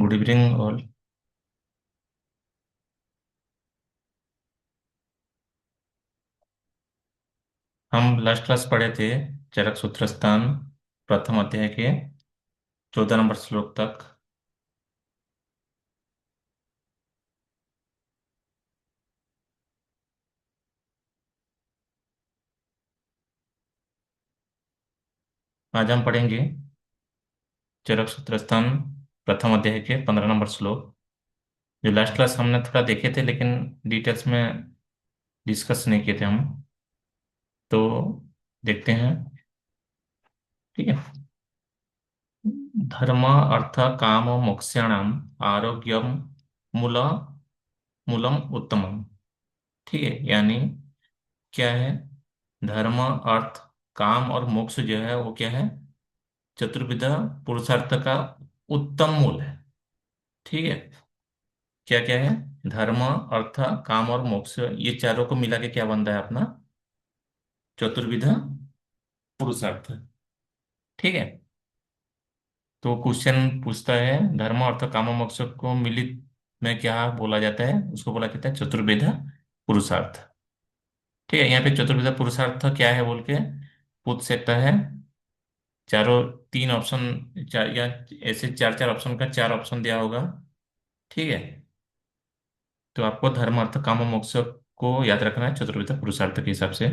Good evening all. हम last class पढ़े थे चरक सूत्रस्थान प्रथम अध्याय के 14 नंबर श्लोक तक। आज हम पढ़ेंगे चरक सूत्रस्थान प्रथम अध्याय के 15 नंबर श्लोक। जो लास्ट क्लास हमने थोड़ा देखे थे लेकिन डिटेल्स में डिस्कस नहीं किए थे हम। तो देखते हैं। ठीक है। धर्म अर्थ काम मोक्षाणाम आरोग्यम मूल मूलम उत्तमम। ठीक है, यानी क्या है? धर्म अर्थ काम और मोक्ष जो है वो क्या है? चतुर्विधा पुरुषार्थ का उत्तम मूल है। ठीक है। क्या क्या है? धर्म अर्थ काम और मोक्ष, ये चारों को मिला के क्या बनता है अपना? चतुर्विधा पुरुषार्थ। ठीक है। तो क्वेश्चन पूछता है धर्म अर्थ काम और मोक्ष को मिलित में क्या बोला जाता है? उसको बोला जाता है चतुर्विधा पुरुषार्थ। ठीक है। यहाँ पे चतुर्विधा पुरुषार्थ क्या है बोल के पूछ सकता है। चारों तीन ऑप्शन चार या ऐसे चार चार ऑप्शन का चार ऑप्शन दिया होगा। ठीक है। तो आपको धर्म अर्थ काम और मोक्ष को याद रखना है चतुर्विध पुरुषार्थ के हिसाब से।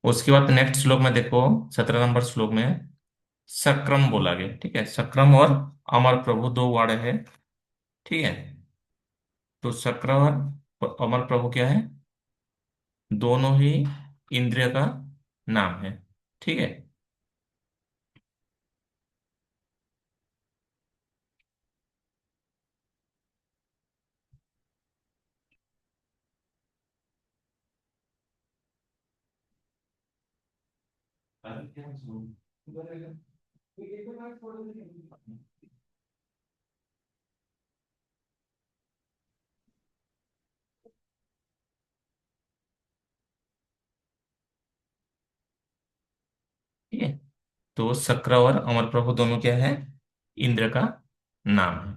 उसके बाद नेक्स्ट श्लोक में देखो, 17 नंबर श्लोक में सक्रम बोला गया। ठीक है, सक्रम और अमर प्रभु दो वर्ड है। ठीक है। तो सक्र और अमर प्रभु क्या है? दोनों ही इंद्रिय का नाम है। ठीक है। ठीक है। तो सक्र और अमर प्रभु दोनों क्या है? इंद्र का नाम है।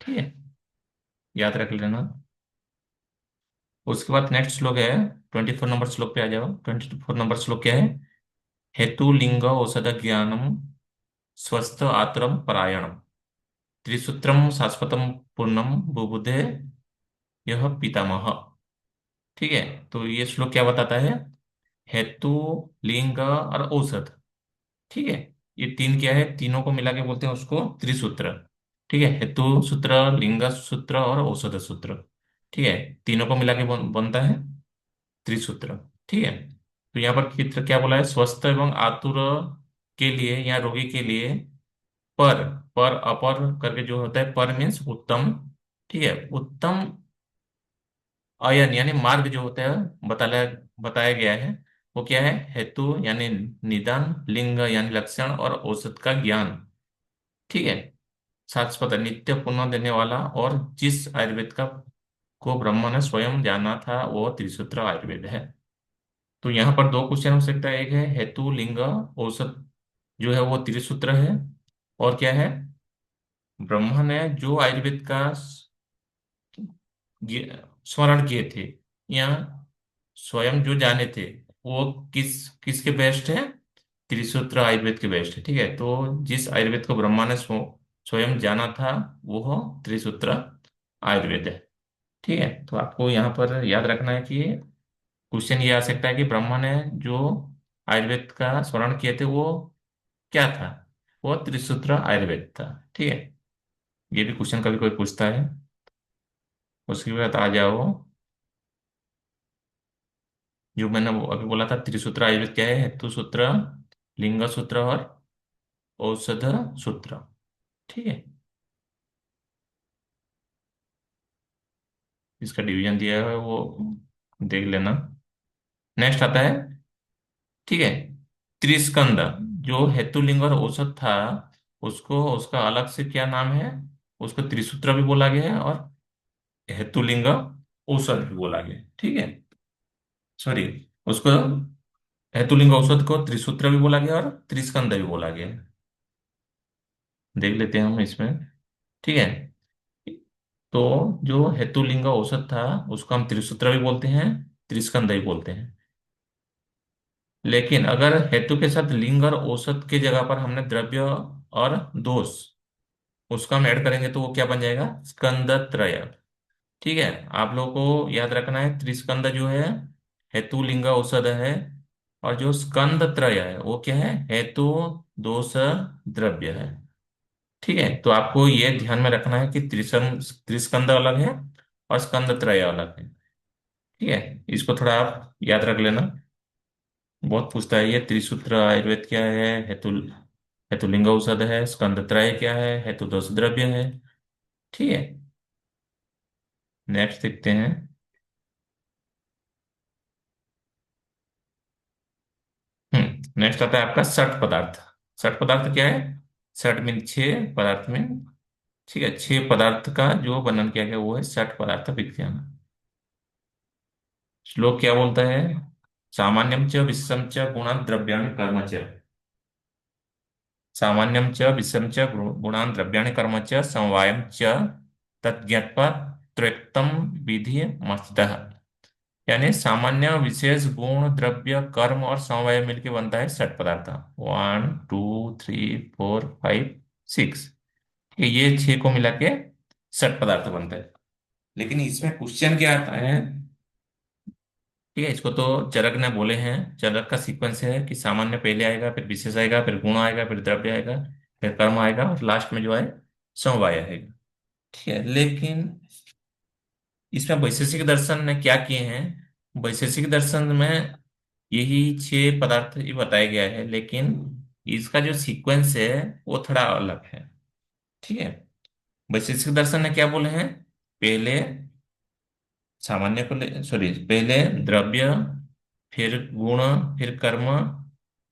ठीक है, याद रख लेना। उसके बाद नेक्स्ट श्लोक है 24 नंबर श्लोक पे आ जाओ। 24 नंबर श्लोक क्या है? हेतु लिंग औषध ज्ञानम स्वस्थ आत्रम परायणम त्रिसूत्रम शाश्वतम पूर्णम बुबुधे यह पितामह। ठीक है। तो ये श्लोक क्या बताता है? हेतु, लिंग और औषध। ठीक है। ये तीन क्या है? तीनों को मिला के बोलते हैं उसको त्रिसूत्र। ठीक है, हेतु सूत्र, लिंग सूत्र और औषध सूत्र। ठीक है, तीनों को मिला के बनता है त्रिसूत्र। ठीक है। तो यहाँ पर चित्र क्या बोला है? स्वस्थ एवं आतुर के लिए या रोगी के लिए पर पर अपर करके जो होता है, पर मीन्स उत्तम। ठीक है, उत्तम अयन यानी मार्ग जो होता है बताया बताया गया है। वो क्या है? हेतु यानी निदान, लिंग यानी लक्षण और औषध का ज्ञान। ठीक है, शाश्वत नित्य पुनः देने वाला, और जिस आयुर्वेद का को ब्रह्मा ने स्वयं जाना था वो त्रिसूत्र आयुर्वेद है। तो यहाँ पर दो क्वेश्चन हो सकता है। एक है हेतु लिंग औषध जो है वो त्रिसूत्र है, और क्या है? ब्रह्मा ने जो आयुर्वेद का स्मरण किए थे या स्वयं जो जाने थे, वो किसके बेस्ट है? त्रिसूत्र आयुर्वेद के बेस्ट है। ठीक है। तो जिस आयुर्वेद को ब्रह्मा ने स्वयं जाना था वो त्रिसूत्र आयुर्वेद है। ठीक है। तो आपको यहाँ पर याद रखना है कि क्वेश्चन ये आ सकता है कि ब्रह्मा ने जो आयुर्वेद का स्मरण किए थे वो क्या था? वो त्रिसूत्र आयुर्वेद था। ठीक है। ये भी क्वेश्चन कभी कोई पूछता है। उसके बाद आ जाओ, जो मैंने अभी बोला था त्रिसूत्र आयुर्वेद क्या है? हेतु सूत्र, लिंग सूत्र और औषध सूत्र। ठीक है, इसका डिवीजन दिया है वो देख लेना। नेक्स्ट आता है, ठीक है, त्रिस्कंद। जो हेतु लिंग और औषध था उसको उसका अलग से क्या नाम है? उसको त्रिसूत्र भी बोला गया है और हेतु लिंग औषध भी बोला गया है। ठीक है, सॉरी, उसको हेतु लिंग औषध को त्रिसूत्र भी बोला गया और त्रिस्कंद भी बोला गया है। देख लेते हैं हम इसमें। ठीक है। तो जो हेतुलिंग औसत था उसको हम त्रिसूत्र भी बोलते हैं, त्रिस्कंद भी बोलते हैं। लेकिन अगर हेतु के साथ लिंग और औसत की जगह पर हमने द्रव्य और दोष उसका हम ऐड करेंगे तो वो क्या बन जाएगा, स्कंद त्रय। ठीक है। आप लोगों को याद रखना है त्रिस्कंद जो है हेतु लिंग औषध है, और जो स्कंद त्रय है वो क्या है, हेतु दोष द्रव्य है। ठीक है। तो आपको ये ध्यान में रखना है कि त्रिस्कंद अलग है और स्कंद त्रय अलग है। ठीक है। इसको थोड़ा आप याद रख लेना। बहुत पूछता है ये, त्रिसूत्र आयुर्वेद क्या है, हेतुलिंग औषध है, स्कंद त्रय क्या है, हेतु दोष द्रव्य है। ठीक है। नेक्स्ट देखते हैं। नेक्स्ट आता है आपका सठ पदार्थ। सठ पदार्थ क्या है, सठ मीन छह, पदार्थ में, ठीक है, छह पदार्थ का जो वर्णन किया गया वो है सठ पदार्थ विज्ञान। श्लोक क्या बोलता है, सामान्यम च विषम च गुणान द्रव्याणि कर्म च, सामान्यम च विषम च गुणान द्रव्याणि कर्म च समवायम च तज्ञत्वा त्रिक्तम विधि मस्तः। यानी सामान्य विशेष गुण द्रव्य कर्म और समवाय मिलके बनता है सठ पदार्थ। 1 2 3 4 5 6, ये छह को मिला के सठ पदार्थ बनता है। लेकिन इसमें क्वेश्चन क्या आता है, ठीक है, इसको तो चरक ने बोले हैं, चरक का सीक्वेंस है कि सामान्य पहले आएगा, फिर विशेष आएगा, फिर गुण आएगा, फिर द्रव्य आएगा, फिर कर्म आएगा, और लास्ट में जो है समवाय आएगा। ठीक है। लेकिन इसमें वैशेषिक दर्शन ने क्या किए हैं, वैशेषिक दर्शन में यही छह पदार्थ ही बताया गया है, लेकिन इसका जो सीक्वेंस है वो थोड़ा अलग है। ठीक है। वैशेषिक दर्शन ने क्या बोले हैं, पहले सामान्य को ले, सॉरी, पहले द्रव्य, फिर गुण, फिर कर्म,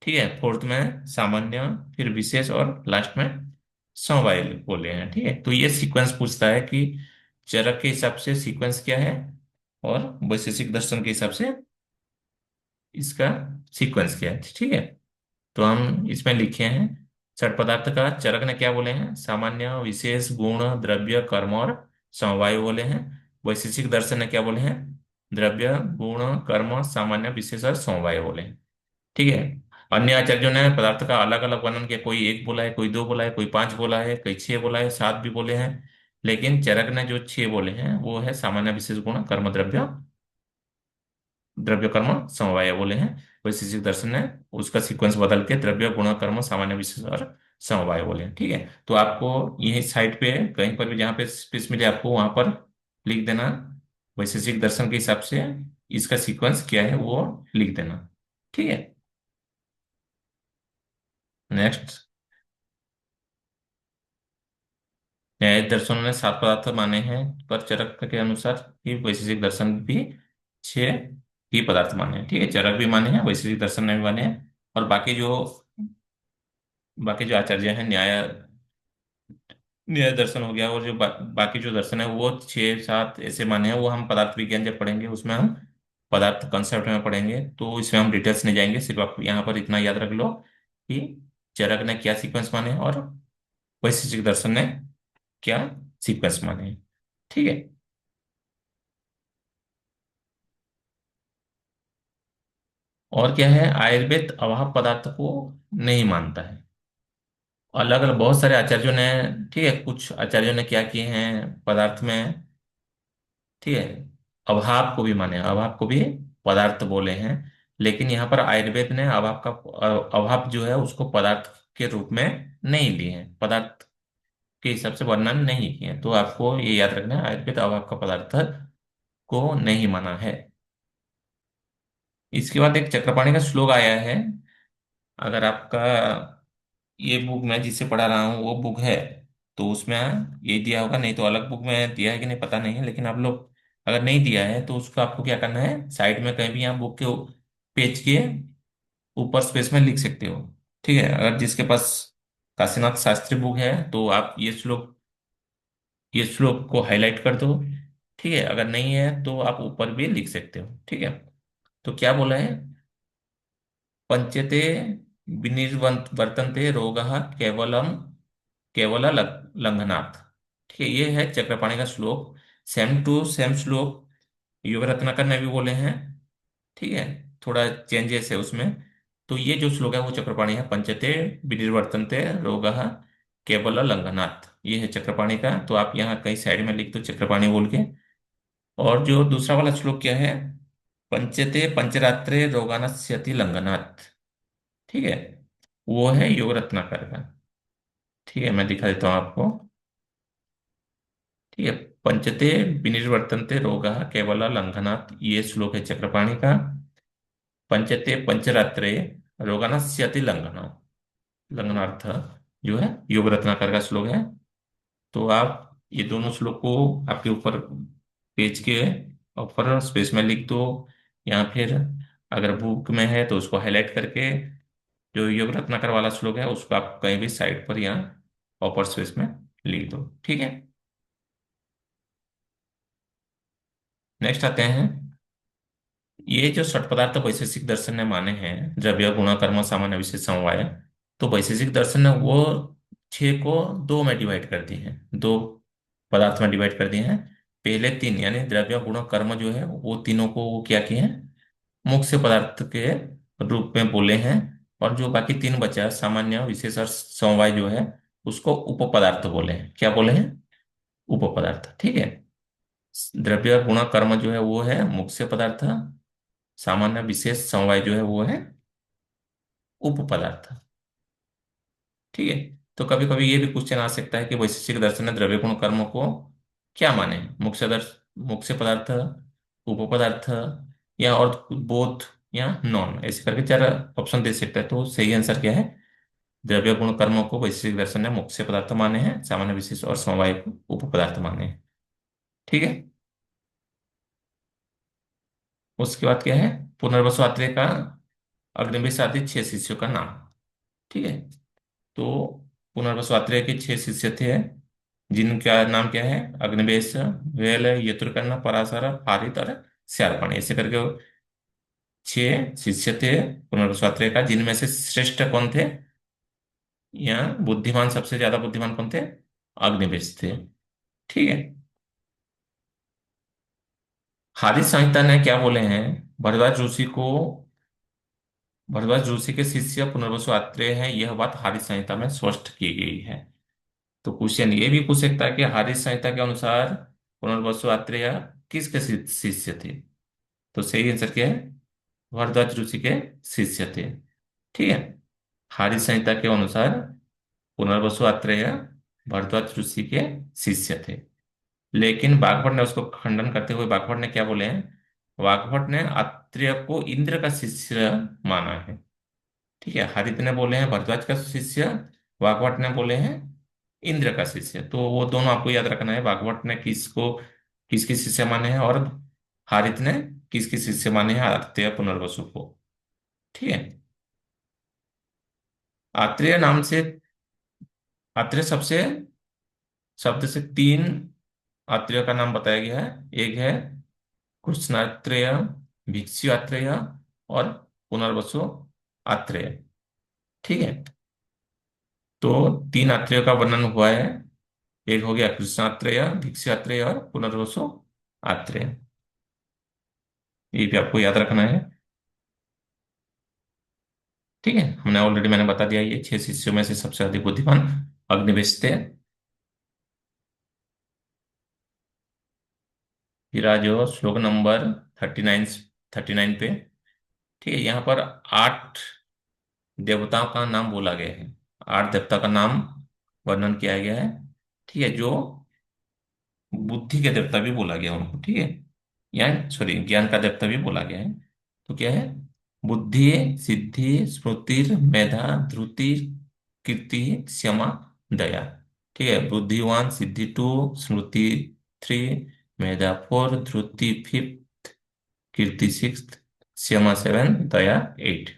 ठीक है, फोर्थ में सामान्य, फिर विशेष, और लास्ट में समवाय बोले हैं। ठीक है। तो ये सीक्वेंस पूछता है कि चरक के हिसाब से सीक्वेंस क्या है, और वैशेषिक दर्शन के हिसाब से इसका सीक्वेंस क्या है। ठीक है। तो हम इसमें लिखे हैं छठ पदार्थ का चरक ने क्या बोले हैं, सामान्य विशेष गुण द्रव्य कर्म और समवाय बोले हैं। वैशेषिक दर्शन ने क्या बोले हैं, द्रव्य गुण कर्म सामान्य विशेष और समवाय बोले हैं। ठीक है। अन्य आचार्यों ने पदार्थ का अलग अलग वर्णन किया, कोई एक बोला है, कोई दो बोला है, कोई पांच बोला है, कोई छह बोला है, सात भी बोले हैं। लेकिन चरक ने जो छह बोले हैं वो है सामान्य विशेष गुण कर्म द्रव्य, द्रव्य कर्म समवाय बोले हैं। वैशेषिक दर्शन ने उसका सीक्वेंस बदल के द्रव्य गुण कर्म सामान्य विशेष और समवाय बोले हैं। ठीक है। तो आपको यही साइड पे कहीं पर भी जहाँ पे स्पेस मिले आपको वहां पर लिख देना, वैशेषिक दर्शन के हिसाब से इसका सीक्वेंस क्या है वो लिख देना। ठीक है। नेक्स्ट, न्याय दर्शनों ने सात पदार्थ माने हैं, पर चरक के अनुसार ही वैशेषिक दर्शन भी छह ही पदार्थ माने हैं। ठीक है। चरक भी माने हैं, वैशेषिक दर्शन ने भी माने हैं, और बाकी जो आचार्य हैं, न्याय न्याय दर्शन हो गया, और जो बाकी जो दर्शन है वो छह सात ऐसे माने हैं, वो हम पदार्थ विज्ञान जब पढ़ेंगे उसमें हम पदार्थ कंसेप्ट में पढ़ेंगे, तो इसमें हम डिटेल्स नहीं जाएंगे। सिर्फ आप यहाँ पर इतना याद रख लो कि चरक ने क्या सीक्वेंस माने और वैशेषिक दर्शन ने क्या सीक्वेंस माने। ठीक है। और क्या है, आयुर्वेद अभाव पदार्थ को नहीं मानता है। अलग अलग बहुत सारे आचार्यों ने, ठीक है, कुछ आचार्यों ने क्या किए हैं पदार्थ में, ठीक है, अभाव को भी माने, अभाव को भी पदार्थ बोले हैं। लेकिन यहाँ पर आयुर्वेद ने अभाव जो है उसको पदार्थ के रूप में नहीं लिए हैं, पदार्थ के हिसाब से वर्णन नहीं किए हैं। तो आपको ये याद रखना है, आयुर्वेद अभाव का पदार्थ को नहीं माना है। इसके बाद एक चक्रपाणी का श्लोक आया है। अगर आपका ये बुक मैं जिससे पढ़ा रहा हूँ वो बुक है तो उसमें ये दिया होगा, नहीं तो अलग बुक में दिया है कि नहीं पता नहीं है, लेकिन आप लोग अगर नहीं दिया है तो उसको आपको क्या करना है, साइड में कहीं भी यहाँ बुक के पेज के ऊपर स्पेस में लिख सकते हो। ठीक है। अगर जिसके पास काशीनाथ शास्त्री बुक है तो आप ये श्लोक को हाईलाइट कर दो। ठीक है। अगर नहीं है तो आप ऊपर भी लिख सकते हो। ठीक है। तो क्या बोला है, पंचते विनिर्वर्तन्ते रोगः केवलम केवल लंघनात्। ठीक है, ये है चक्रपाणि का श्लोक। सेम टू सेम श्लोक युग रत्नाकर ने भी बोले हैं। ठीक है, थोड़ा चेंजेस है उसमें। तो ये जो श्लोक है वो चक्रपाणि है, पंचते विनिर्वर्तन्ते रोगः केवल लंघनात्, ये है चक्रपाणि का। तो आप यहाँ कहीं साइड में लिख दो चक्रपाणि बोल के। और जो दूसरा वाला श्लोक क्या है, पंचते पंचरात्रे रोगानस्यति लंघनात्। ठीक है, वो है योग रत्नाकर का। ठीक है, मैं दिखा देता हूँ आपको। ठीक है, पंचते विनिर्वर्तन्ते रोगः केवल लंघनात्, ये श्लोक है चक्रपाणि का। पंचते पंचरात्रे रोगानस्यति लंघनम, लंघनार्थ जो है योग रत्नाकर का श्लोक है। तो आप ये दोनों श्लोक को आपके ऊपर पेज के ऊपर स्पेस में लिख दो, या फिर अगर बुक में है तो उसको हाईलाइट करके जो योग रत्नाकर वाला श्लोक है उसको आप कहीं भी साइड पर या ऊपर स्पेस में लिख दो। ठीक है, नेक्स्ट आते हैं। ये जो षट पदार्थ वैशेषिक दर्शन ने माने हैं, द्रव्य गुण कर्म सामान्य विशेष समवाय, तो वैशेषिक दर्शन ने वो छह को दो में डिवाइड कर दिए हैं, दो पदार्थ में डिवाइड कर दिए हैं। पहले तीन यानी द्रव्य गुण कर्म जो है वो तीनों को वो क्या किए हैं, मुख्य पदार्थ के रूप में बोले हैं। और जो बाकी तीन बचा सामान्य विशेष और समवाय जो है उसको उप पदार्थ बोले हैं। क्या बोले हैं, उप पदार्थ। ठीक है, द्रव्य गुण कर्म जो है वो है मुख्य पदार्थ, सामान्य विशेष समवाय जो है वो है उप पदार्थ। ठीक है, तो कभी कभी ये भी क्वेश्चन आ सकता है कि वैशेषिक दर्शन ने द्रव्य गुण कर्म को क्या माने, मुख्य दर्श मुख्य पदार्थ, उप पदार्थ, या और बोथ, या नॉन, ऐसे करके चार ऑप्शन दे सकता है। तो सही आंसर क्या है, द्रव्य गुण कर्म को वैशेषिक दर्शन ने मुख्य पदार्थ माने हैं, सामान्य विशेष और समवाय को उप पदार्थ माने हैं। ठीक है, उसके बाद क्या है, पुनर्वसु आत्रेय का अग्निवेश आदि छह शिष्यों का नाम। ठीक है, तो पुनर्वसु आत्रेय के छह शिष्य थे, जिनका नाम क्या है, अग्निवेश, वेल, यतुर्कर्ण, पराशर, हारित और श्यारपाणी, ऐसे करके वो छह शिष्य थे पुनर्वसु आत्रेय का। जिनमें से श्रेष्ठ कौन थे, या बुद्धिमान, सबसे ज्यादा बुद्धिमान कौन थे, अग्निवेश थे। ठीक है, हारित संहिता ने क्या बोले हैं, भरद्वाज ऋषि को, भरद्वाज ऋषि के शिष्य पुनर्वसु आत्रेय हैं, यह बात हारित संहिता में स्पष्ट की गई है। तो क्वेश्चन ये भी पूछ सकता है कि हारित संहिता के अनुसार पुनर्वसु आत्रेय किसके शिष्य थे। तो सही आंसर क्या है, भरद्वाज ऋषि के शिष्य थे। ठीक है, हारित संहिता के अनुसार पुनर्वसु आत्रेय भरद्वाज ऋषि के शिष्य थे। लेकिन बागभट्ट ने उसको खंडन करते हुए बागभट्ट ने क्या बोले हैं, बागभट्ट ने आत्रेय को इंद्र का शिष्य माना है। ठीक है, हरित ने बोले हैं भरद्वाज का शिष्य, बागभट्ट ने बोले हैं इंद्र का शिष्य। तो वो दोनों आपको याद रखना है, बागभट्ट ने किसको किसकी शिष्य माने हैं, और हारित ने किसकी शिष्य माने हैं, आत्रेय पुनर्वसु को। ठीक है, आत्रेय नाम से, आत्रेय सबसे शब्द से तीन आत्रेय का नाम बताया गया है। एक है कृष्णात्रेय, भिक्षु आत्रेय और पुनर्वसु आत्रेय। ठीक है, तो तीन आत्रेयों का वर्णन हुआ है। एक हो गया कृष्णात्रेय, भिक्षु आत्रेय और पुनर्वसु आत्रेय। ये भी आपको याद रखना है। ठीक है, हमने ऑलरेडी मैंने बता दिया, ये छह शिष्यों में से सबसे अधिक बुद्धिमान अग्निवेश थे। फिर आज जो श्लोक नंबर 39, 39 पे। ठीक है, यहाँ पर आठ देवताओं का नाम बोला गया है, आठ देवता का नाम वर्णन किया गया है। ठीक है, जो बुद्धि के देवता भी बोला गया उनको। ठीक है, या सॉरी ज्ञान का देवता भी बोला गया है। तो क्या है, बुद्धि, सिद्धि, स्मृति, मेधा, धृति, कीर्ति, क्षमा, दया। ठीक है, बुद्धिवान, सिद्धि टू, स्मृति थ्री, मेधा फोर, धृति फिफ्थ, कीर्ति सिक्स, क्षमा सेवन, दया एट।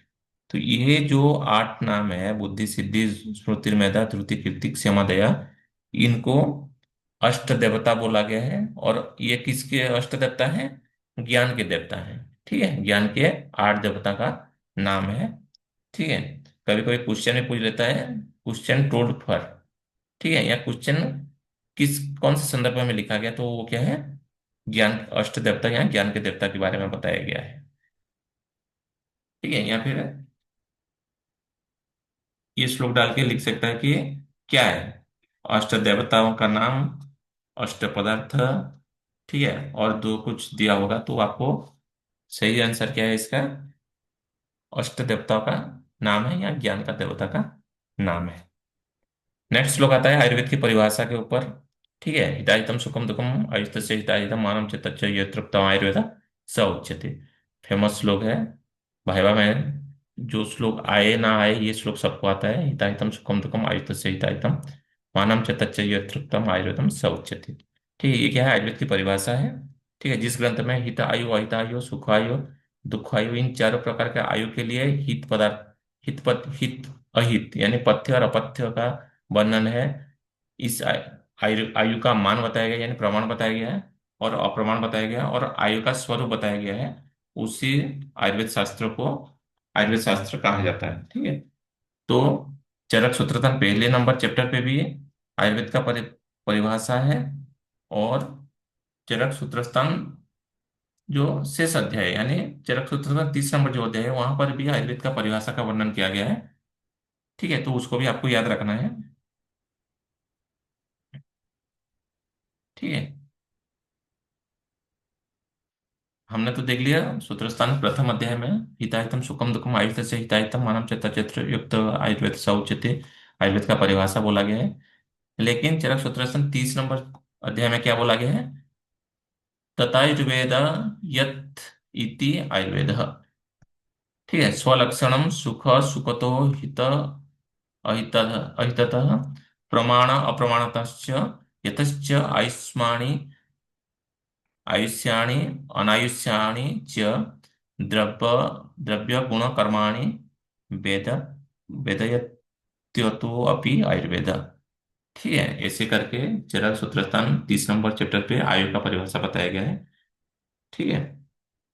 तो ये जो आठ नाम है, बुद्धि, सिद्धि, स्मृति, मेधा, धृति, कीर्ति, क्षमा, दया, इनको अष्ट देवता बोला गया है। और ये किसके अष्ट देवता हैं, ज्ञान के देवता हैं। ठीक है, ज्ञान के आठ देवता का नाम है। ठीक है, कभी कभी क्वेश्चन में पूछ लेता है, क्वेश्चन टोल्ड फॉर। ठीक है, या क्वेश्चन किस कौन से संदर्भ में लिखा गया, तो वो क्या है, ज्ञान अष्ट देवता या ज्ञान के देवता के बारे में बताया गया है। ठीक है, या फिर ये श्लोक डाल के लिख सकता है कि क्या है, अष्ट देवताओं का नाम, अष्ट पदार्थ, ठीक है, और दो कुछ दिया होगा, तो आपको सही आंसर क्या है इसका, अष्ट देवताओं का नाम है या ज्ञान का देवता का नाम है। नेक्स्ट श्लोक आता है आयुर्वेद की परिभाषा के ऊपर। ठीक है, हिताहितम सुखम दुखम आयुष्य हिताहितम मानव चित्त यत्रुक्तम आयुर्वेद स उच्यते। फेमस श्लोक है, भाइवा में जो श्लोक आए ना आए ये श्लोक सबको आता है, हिताहितम सुखम दुखम आयुष्य हिताहितम मानव चित्त यत्रुक्तम आयुर्वेदम स उच्यते। ठीक है, ये क्या है, आयुर्वेद की परिभाषा है। ठीक है, जिस ग्रंथ में हित आयु अहित आयु सुख आयु दुख आयु इन चारों प्रकार के आयु के लिए हित पदार्थ, हित अहित यानी पथ्य और अपथ्य का वर्णन है। इस आयु आयु का मान बताया गया यानी प्रमाण बताया गया है, और अप्रमाण बताया गया है, और आयु का स्वरूप बताया गया है। उसी आयुर्वेद शास्त्र को आयुर्वेद शास्त्र कहा जाता है। ठीक है, तो चरक सूत्रतन पहले नंबर चैप्टर पे भी आयुर्वेद का परिभाषा है, और चरक सूत्रस्थान जो शेष अध्याय है, यानी चरक सूत्रस्थान 30 नंबर जो अध्याय है वहां पर भी आयुर्वेद का परिभाषा का वर्णन किया गया है। ठीक है, तो उसको भी आपको याद रखना है। ठीक है, हमने तो देख लिया सूत्रस्थान प्रथम अध्याय में, हिताहितम सुखम दुखम आयुर्वेद से हिताहितम मानव चेत्र युक्त आयुर्वेद सौचित्य, आयुर्वेद का परिभाषा बोला गया है। लेकिन चरक सूत्रस्थान 30 नंबर अध्याय में क्या बोला गया है, तथायुर्वेद यत् इति आयुर्वेद। ठीक है, स्वलक्षणम सुख सुखतो हित अहित अहिततः प्रमाण अप्रमाणतश्च यतश्च आयुष्माणि आयुष्याणि अनायुष्याणि च द्रव्य द्रव्य गुण कर्माणि वेद वेदयत्यो अपि आयुर्वेद। ठीक है, ऐसे करके चरक सूत्रस्थान 30 नंबर चैप्टर पे आयु का परिभाषा बताया गया है। ठीक है,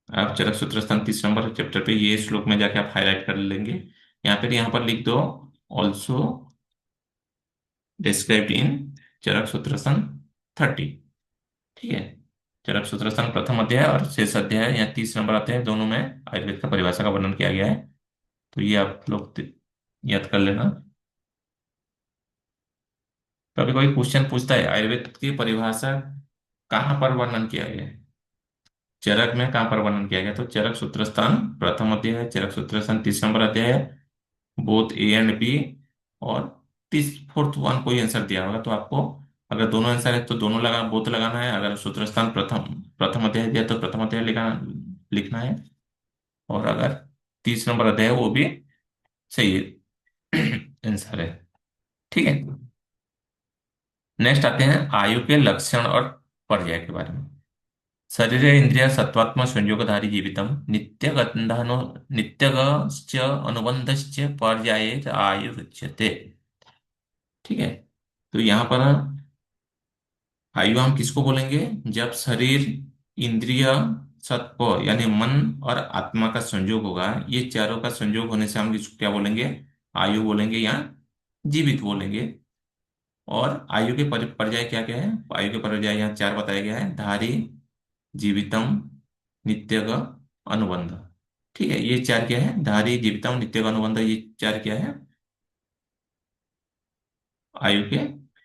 आप चरक सूत्रस्थान 30 नंबर चैप्टर पे ये श्लोक में जाके आप हाईलाइट कर लेंगे, यहाँ पर लिख दो, ऑल्सो डिस्क्राइब्ड इन चरक सूत्रस्थान 30। ठीक है, चरक सूत्रस्थान प्रथम अध्याय और शेष अध्याय या 30 नंबर अध्याय दोनों में आयुर्वेद का परिभाषा का वर्णन किया गया है। तो ये आप लोग याद कर लेना। कभी कोई क्वेश्चन पूछता है आयुर्वेद की परिभाषा कहाँ पर वर्णन किया गया है, चरक में कहाँ पर वर्णन किया गया, तो चरक सूत्रस्थान प्रथम अध्याय है, चरक सूत्रस्थान 30 नंबर अध्याय है, बोथ ए एंड बी, और तीस फोर्थ वन कोई आंसर दिया होगा तो आपको, अगर दोनों आंसर है तो दोनों लगा बोथ लगाना है, अगर सूत्रस्थान प्रथम प्रथम अध्याय दिया तो प्रथम अध्याय लिखना है, और अगर 30 नंबर अध्याय है वो भी सही आंसर है। ठीक है, नेक्स्ट आते हैं आयु के लक्षण और पर्याय के बारे में। शरीर इंद्रिय सत्वात्म संयोगधारी जीवितम नित्यगंधानो नित्यगश्च अनुबंधश्च पर्याये आयुर्उच्यते। ठीक है, तो यहाँ पर आयु हम किसको बोलेंगे, जब शरीर इंद्रिय सत्व यानी मन और आत्मा का संयोग होगा, ये चारों का संयोग होने से हम इसको क्या बोलेंगे, आयु बोलेंगे या जीवित बोलेंगे। और आयु के पर्याय क्या क्या है, आयु के पर्याय यहाँ चार बताया गया है, धारी, जीवितम, नित्यग, अनुबंध। ठीक है, ये चार क्या है, धारी जीवितम नित्यग अनुबंध, ये चार क्या है, आयु के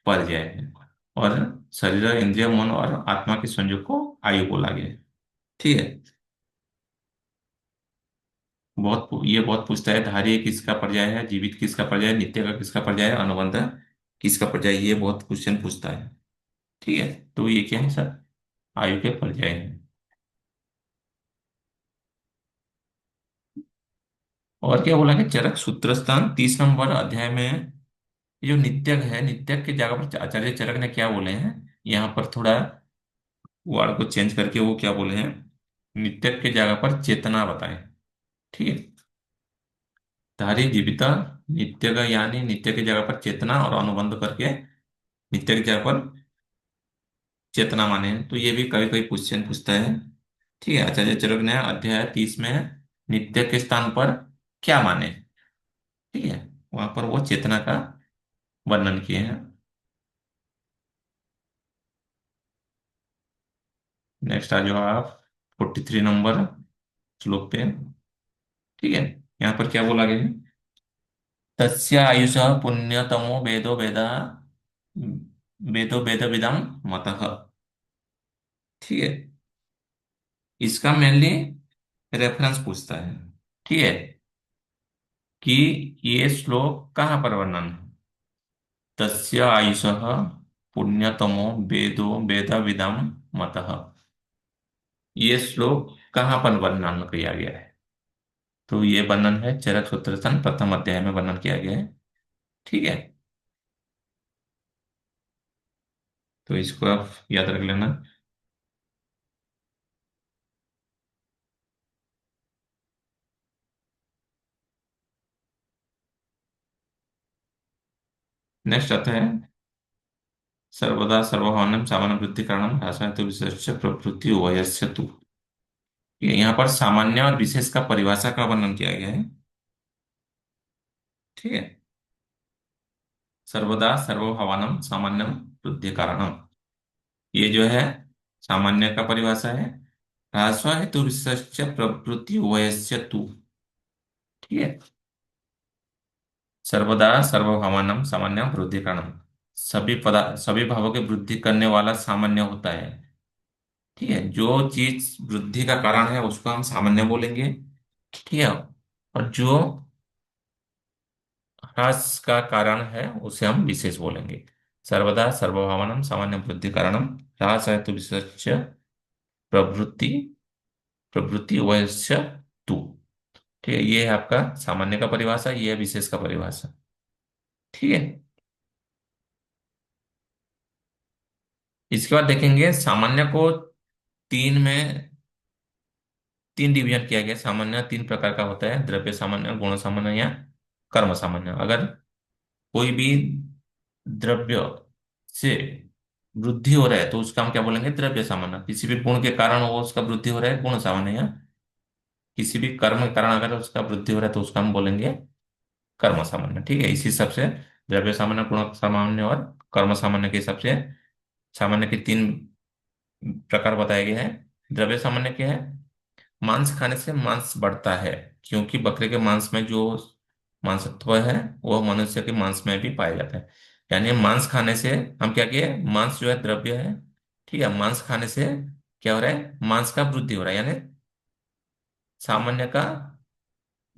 पर्याय है। और शरीर इंद्रिय मन और आत्मा के संयोग को आयु बोला गया है। ठीक है, ये बहुत पूछता है, धारी किसका पर्याय है, जीवित किसका पर्याय है, नित्य का किसका पर्याय है, अनुबंध किसका पर्याय है, ये बहुत क्वेश्चन पूछता है। ठीक है, तो ये क्या है सर, आयु के पर्याय है। और क्या बोला कि चरक सूत्रस्थान 30 नंबर अध्याय में ये जो नित्यक है, नित्यक की जगह पर आचार्य चरक ने क्या बोले हैं, यहाँ पर थोड़ा वर्ड को चेंज करके वो क्या बोले हैं, नित्यक की जगह पर चेतना बताएं। ठीक है, धारी जीविता नित्य का यानी नित्य की जगह पर चेतना, और अनुबंध करके नित्य की जगह पर चेतना माने, तो ये भी कभी कभी क्वेश्चन पूछता है। ठीक है, आचार्य चरक ने अध्याय 30 में नित्य के स्थान पर क्या माने, ठीक है, वहां पर वो चेतना का वर्णन किए हैं। नेक्स्ट आ जाओ आप 43 नंबर श्लोक पे। ठीक है, यहाँ पर क्या बोला गया है? तस्य आयुषः पुण्यतमो वेदो वेद विदम मतः। ठीक है, इसका मेनली रेफरेंस पूछता है। ठीक है, कि ये श्लोक कहाँ पर वर्णन है। तस्य आयुषः पुण्यतमो वेदो वेद विदम मतः। ये श्लोक कहाँ पर वर्णन किया गया है? तो ये वर्णन है चरक सूत्र प्रथम अध्याय में वर्णन किया गया है। ठीक है, तो इसको आप याद रख लेना। नेक्स्ट आता है सर्वदा सर्वभावनम सामान्य वृत्ति कारणम भाषा तो विशेष प्रवृत्ति उभयस्य तु। ये यहाँ पर सामान्य और विशेष का परिभाषा का वर्णन किया गया है। ठीक है, सर्वदा सर्वभावनम सामान्यम वृद्धि कारणम, ये जो है सामान्य का परिभाषा है। ह्रास्व हेतु विशेष प्रवृत्ति उभयस्य तु। ठीक है, सर्वदा सर्वभावनम सामान्यम वृद्धि कारणम, सभी भावों की वृद्धि करने वाला सामान्य होता है। ठीक है, जो चीज वृद्धि का कारण है उसको हम सामान्य बोलेंगे। ठीक है, और जो ह्रास का कारण है उसे हम विशेष बोलेंगे। सर्वदा सर्वभावनम सामान्य वृद्धि कारणम ह्रास है तो विशेष प्रवृत्ति प्रवृत्ति वैश्य तु। ठीक है, ये है आपका सामान्य का परिभाषा, ये है विशेष का परिभाषा। ठीक है, इसके बाद देखेंगे सामान्य को तीन में तीन डिवीजन किया गया। सामान्य तीन प्रकार का होता है, द्रव्य सामान्य, गुण सामान्य या कर्म सामान्य। अगर कोई भी द्रव्य से वृद्धि हो रहा है तो उसका हम क्या बोलेंगे, द्रव्य सामान्य। किसी भी गुण के कारण वो उसका वृद्धि हो रहा है, गुण सामान्य। या किसी भी कर्म के कारण अगर उसका वृद्धि हो रहा है तो उसका हम बोलेंगे कर्म सामान्य। ठीक है, इसी हिसाब से द्रव्य सामान्य, गुण सामान्य और कर्म सामान्य के हिसाब से सामान्य के तीन प्रकार बताए गए हैं। द्रव्य सामान्य क्या है? मांस खाने से मांस बढ़ता है, क्योंकि बकरे के मांस में जो मांसत्व है वो मनुष्य के मांस में भी पाया जाता है। यानी मांस खाने से हम क्या किए, मांस जो है द्रव्य है। ठीक है, मांस खाने से क्या हो रहा है, मांस का वृद्धि हो रहा है, यानी सामान्य का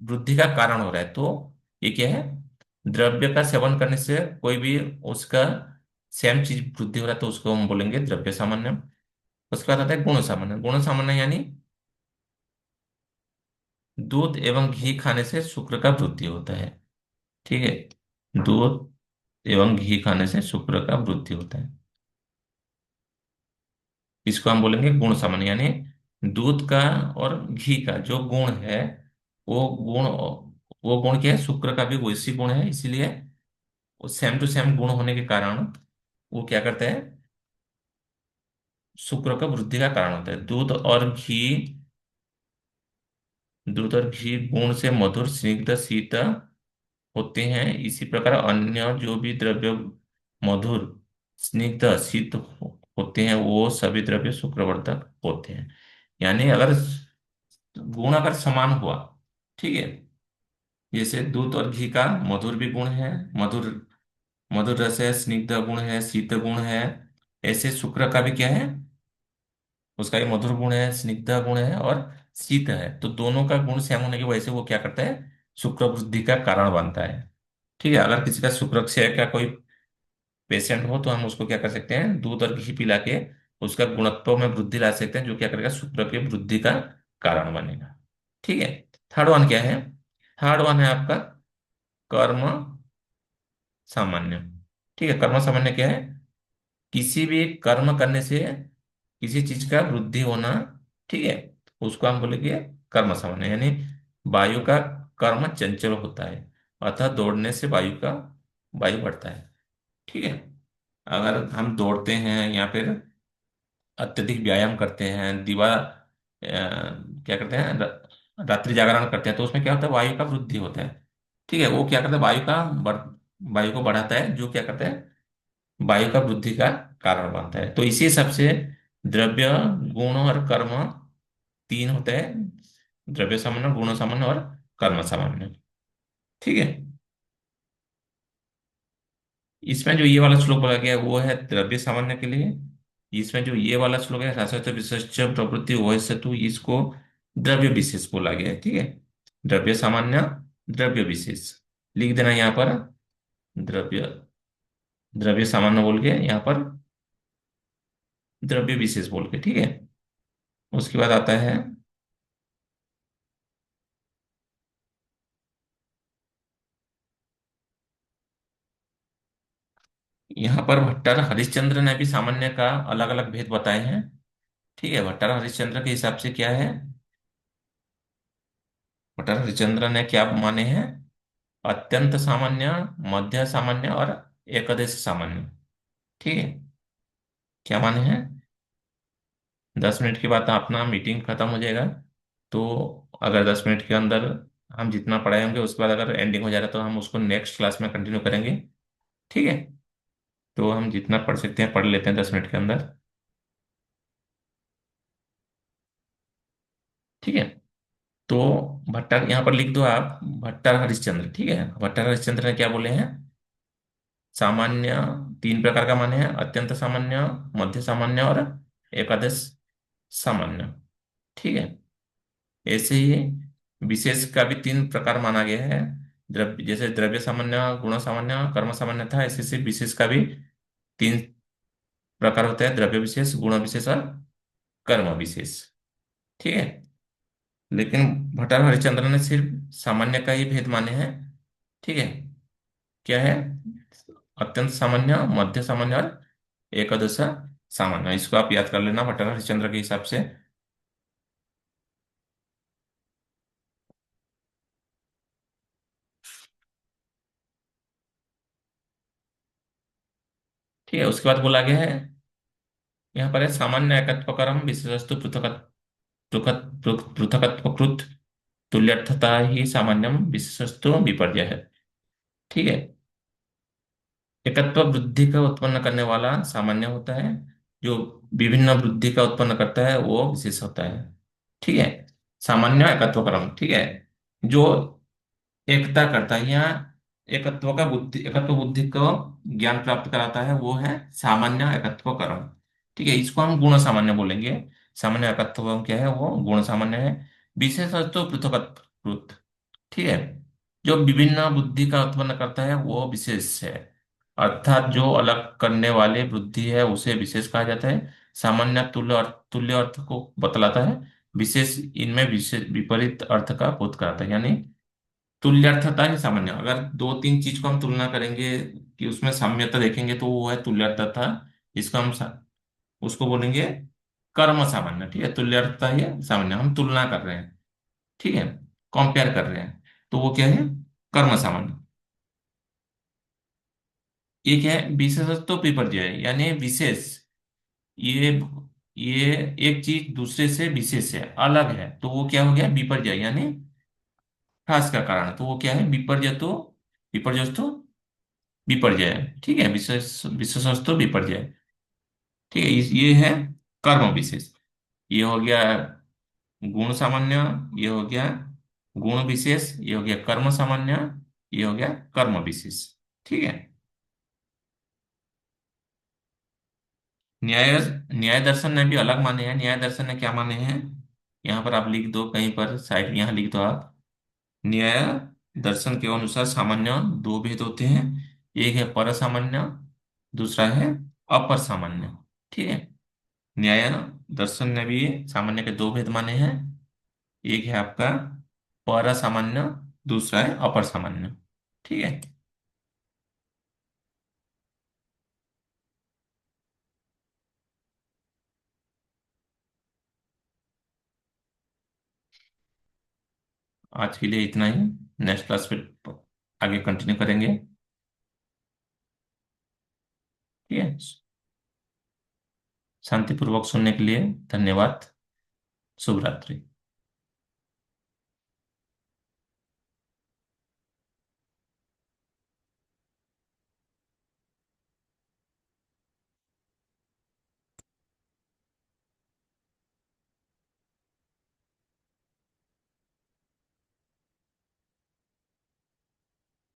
वृद्धि का कारण हो रहा है। तो ये क्या है, द्रव्य का सेवन करने से कोई भी उसका सेम चीज वृद्धि हो रहा है तो उसको हम बोलेंगे द्रव्य सामान्य। उसके बाद आता है गुण सामान्य। गुण सामान्य यानी दूध एवं घी खाने से शुक्र का वृद्धि होता है। ठीक है, दूध एवं घी खाने से शुक्र का वृद्धि होता है, इसको हम बोलेंगे गुण सामान्य। यानी दूध का और घी का जो गुण है, वो गुण वो गुण क्या है, शुक्र का भी वैसी गुण है, इसीलिए वो सेम टू सेम गुण होने के कारण वो क्या करता है, शुक्र का वृद्धि का कारण होता है। दूध और घी गुण से मधुर स्निग्ध शीत होते हैं। इसी प्रकार अन्य जो भी द्रव्य मधुर स्निग्ध शीत होते हैं वो सभी द्रव्य शुक्रवर्धक होते हैं। यानी अगर गुण अगर समान हुआ, ठीक है, जैसे दूध और घी का मधुर भी गुण है, मधुर मधुर रस है, स्निग्ध गुण है, शीत गुण है, ऐसे शुक्र का भी क्या है, उसका भी मधुर गुण है, स्निग्ध गुण है और शीत है। तो दोनों का गुण सेम होने की वजह से वो क्या करता है, शुक्र वृद्धि का कारण बनता है। ठीक है, अगर किसी का शुक्र क्षय का कोई पेशेंट हो तो हम उसको क्या कर सकते हैं, दूध और घी पिला के उसका गुणत्व में वृद्धि ला सकते हैं, जो क्या करेगा, शुक्र की वृद्धि का कारण बनेगा। ठीक है, थर्ड वन क्या है? थर्ड वन है आपका कर्म सामान्य। ठीक है, कर्म सामान्य क्या है? किसी भी कर्म करने से किसी चीज का वृद्धि होना। ठीक है, उसको हम बोलेंगे कर्म सामान्य। यानी वायु का कर्म चंचल होता है, अतः दौड़ने से वायु बढ़ता है। ठीक है, अगर हम दौड़ते हैं या फिर अत्यधिक व्यायाम करते हैं, क्या करते हैं, रात्रि जागरण करते हैं, तो उसमें क्या होता है, वायु का वृद्धि होता है। ठीक है, वो क्या करता है, वायु को बढ़ाता है, जो क्या करता है, वायु का वृद्धि का कारण बनता है। तो इसी हिसाब से द्रव्य, गुण और कर्म तीन होते हैं। द्रव्य सामान्य, गुण सामान्य और कर्म सामान्य। ठीक है। इसमें जो ये वाला श्लोक बोला गया है वो है द्रव्य सामान्य के लिए। इसमें जो ये वाला श्लोक है शास्त्र विशिष्ट प्रवृत्ति वह सेतु, इसको द्रव्य विशेष बोला गया है। ठीक है। द्रव्य सामान्य, द्रव्य विशेष लिख देना यहाँ पर। द्रव्य, द्रव्य सामान्य बोल के यहाँ पर द्रव्य विशेष बोल के। ठीक है। उसके बाद आता है यहाँ पर भट्टर हरिश्चंद्र ने भी सामान्य का अलग अलग भेद बताए हैं। ठीक है। भट्टर हरिश्चंद्र के हिसाब से क्या है, भट्टर हरिश्चंद्र ने क्या माने हैं, अत्यंत सामान्य, मध्य सामान्य और एकदश सामान्य। ठीक है। क्या माने हैं। 10 मिनट के बाद अपना मीटिंग खत्म हो जाएगा। तो अगर 10 मिनट के अंदर हम जितना पढ़ाए होंगे उसके बाद अगर एंडिंग हो जा रहा है तो हम उसको नेक्स्ट क्लास में कंटिन्यू करेंगे। ठीक है। तो हम जितना पढ़ सकते हैं पढ़ लेते हैं 10 मिनट के अंदर। ठीक है। तो भट्टर यहाँ पर लिख दो आप, भट्टर हरिश्चंद्र। ठीक है। भट्टर हरिश्चंद्र ने क्या बोले हैं, सामान्य तीन प्रकार का माने हैं, अत्यंत सामान्य, मध्य सामान्य और एकादश सामान्य। ठीक है। ऐसे ही विशेष का भी तीन प्रकार माना गया है। द्रव्य जैसे द्रव्य सामान्य, गुण सामान्य, कर्म सामान्य था, ऐसे से विशेष का भी तीन प्रकार होता है, द्रव्य विशेष, गुण विशेष और कर्म विशेष। ठीक है। लेकिन भट्टार हरिश्चंद्र ने सिर्फ सामान्य का ही भेद माने हैं। ठीक है। क्या है, अत्यंत सामान्य, मध्य सामान्य और एकदश सामान्य। इसको आप याद कर लेना भट्टार हरिश्चंद्र के हिसाब से। ठीक है। उसके बाद बोला गया है यहाँ पर है सामान्य एकत्वकरम विशेषस्तु पृथक पृथक पृथकत्वकृत तुल्यर्थता ही सामान्यम विशेषस्तु विपर्य है। ठीक है। एकत्व वृद्धि का उत्पन्न करने वाला सामान्य होता है, जो विभिन्न वृद्धि का उत्पन्न करता है वो विशेष होता है। ठीक है। सामान्य एकत्वकरम। ठीक है। जो एकता करता है, यहाँ एकत्व का बुद्धि, एकत्व बुद्धि को ज्ञान प्राप्त कराता है वो है सामान्य एकत्व कर्म। ठीक है। इसको हम गुण सामान्य बोलेंगे। सामान्य एकत्व क्या है, वो गुण सामान्य है। विशेष तो पृथक। ठीक है। जो विभिन्न बुद्धि का उत्पन्न करता है वो विशेष है, अर्थात जो अलग करने वाले बुद्धि है उसे विशेष कहा जाता है। सामान्य तुल्य अर्थ को बतलाता है, विशेष इनमें विशेष विपरीत अर्थ का बोध कराता है। यानी तुल्यर्थता ही सामान्य, अगर दो तीन चीज को हम तुलना करेंगे कि उसमें साम्यता देखेंगे तो वो है तुल्यर्थता। इसको हम उसको बोलेंगे कर्म सामान्य। ठीक है। तुल्यर्थता ही सामान्य, हम तुलना कर रहे हैं। ठीक है। कंपेयर कर रहे हैं, तो वो क्या है, कर्म सामान्य। एक है विशेषत्व विपर्जय, यानी विशेष, ये ये एक चीज दूसरे से विशेष है, अलग है, तो वो क्या हो गया विपर्जय, यानी ह्रास का कारण। तो वो क्या है विपर्जय, तो विपर्जय तो विपर्जय। ठीक है। विशेष विशेषस्तु विपर्जय। ठीक है। ये है कर्म विशेष। ये हो गया गुण सामान्य, ये हो गया गुण विशेष, ये हो गया कर्म सामान्य, ये हो गया कर्म विशेष। ठीक है। न्याय न्याय दर्शन ने भी अलग माने हैं। न्याय दर्शन ने क्या माने हैं, यहाँ पर आप लिख दो कहीं पर साइड, यहाँ लिख दो आप। न्याय दर्शन के अनुसार सामान्य दो भेद होते हैं, एक है पर सामान्य, दूसरा है अपर सामान्य। ठीक है। न्याय दर्शन ने भी सामान्य के दो भेद माने हैं, एक है आपका पर सामान्य, दूसरा है अपर सामान्य। ठीक है। आज के लिए इतना ही। नेक्स्ट क्लास पे आगे कंटिन्यू करेंगे। ठीक है। शांतिपूर्वक सुनने के लिए धन्यवाद। शुभ रात्रि।